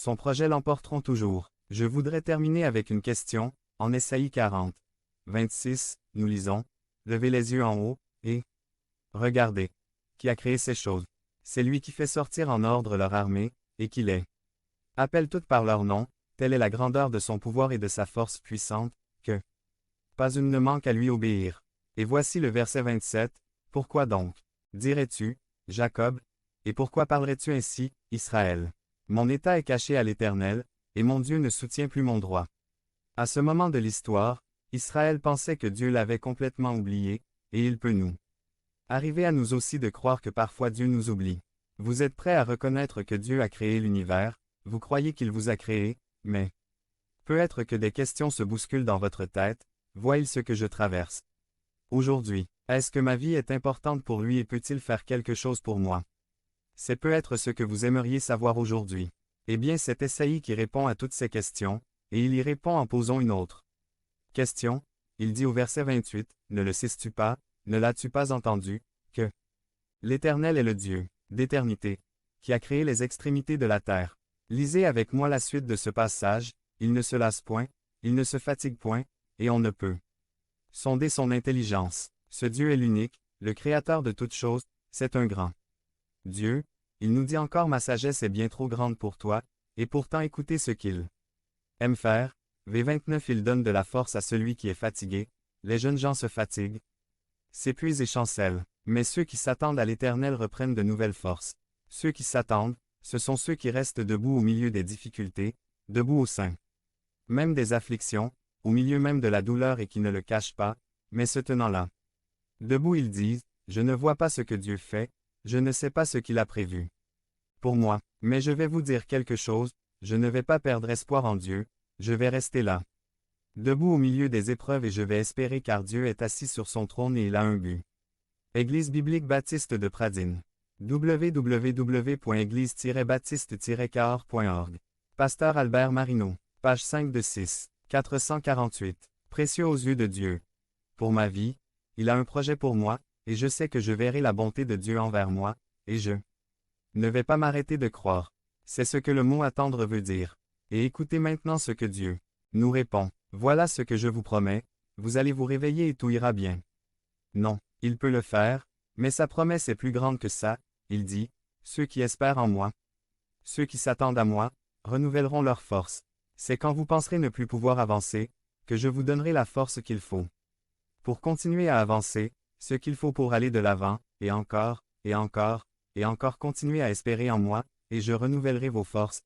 son projet l'emporteront toujours. Je voudrais terminer avec une question, en Ésaïe 40. 26, nous lisons, « Levez les yeux en haut, et regardez. Qui a créé ces choses? C'est lui qui fait sortir en ordre leur armée, et qui les appelle toutes par leur nom, telle est la grandeur de son pouvoir et de sa force puissante, que pas une ne manque à lui obéir. » Et voici le verset 27, « Pourquoi donc, dirais-tu, Jacob, et pourquoi parlerais-tu ainsi, Israël? Mon état est caché à l'Éternel, et mon Dieu ne soutient plus mon droit. » À ce moment de l'histoire, Israël pensait que Dieu l'avait complètement oublié, et il peut nous arriver à nous aussi de croire que parfois Dieu nous oublie. Vous êtes prêts à reconnaître que Dieu a créé l'univers, vous croyez qu'il vous a créé, mais peut-être que des questions se bousculent dans votre tête, voyez ce que je traverse. Aujourd'hui, est-ce que ma vie est importante pour lui et peut-il faire quelque chose pour moi? C'est peut-être ce que vous aimeriez savoir aujourd'hui. Eh bien c'est Ésaïe qui répond à toutes ces questions, et il y répond en posant une autre question. Il dit au verset 28, « Ne le sais-tu pas, ne l'as-tu pas entendu, que l'Éternel est le Dieu, d'éternité, qui a créé les extrémités de la terre. » Lisez avec moi la suite de ce passage, il ne se lasse point, il ne se fatigue point, et on ne peut sonder son intelligence. Ce Dieu est l'unique, le Créateur de toutes choses, c'est un grand Dieu. Il nous dit encore ma sagesse est bien trop grande pour toi, et pourtant écoutez ce qu'il aime faire. V29 Il donne de la force à celui qui est fatigué, les jeunes gens se fatiguent, s'épuisent et chancellent, mais ceux qui s'attendent à l'Éternel reprennent de nouvelles forces. Ceux qui s'attendent, ce sont ceux qui restent debout au milieu des difficultés, debout au sein même des afflictions, au milieu même de la douleur et qui ne le cachent pas, mais se tenant là. Debout ils disent, je ne vois pas ce que Dieu fait, je ne sais pas ce qu'il a prévu pour moi, mais je vais vous dire quelque chose, je ne vais pas perdre espoir en Dieu, je vais rester là. Debout au milieu des épreuves et je vais espérer car Dieu est assis sur son trône et il a un but. Église biblique baptiste de Pradine. www.église-baptiste-cahors.org. Pasteur Albert Marino. Page 5 de 6. 448. Précieux aux yeux de Dieu. Pour ma vie, il a un projet pour moi, et je sais que je verrai la bonté de Dieu envers moi, et je ne vais pas m'arrêter de croire. C'est ce que le mot attendre veut dire. Et écoutez maintenant ce que Dieu nous répond. Voilà ce que je vous promets, vous allez vous réveiller et tout ira bien. Non, il peut le faire, mais sa promesse est plus grande que ça, il dit, ceux qui espèrent en moi, ceux qui s'attendent à moi, renouvelleront leur force. C'est quand vous penserez ne plus pouvoir avancer, que je vous donnerai la force qu'il faut. Pour continuer à avancer, ce qu'il faut pour aller de l'avant, et encore, et encore, et encore continuer à espérer en moi, et je renouvellerai vos forces,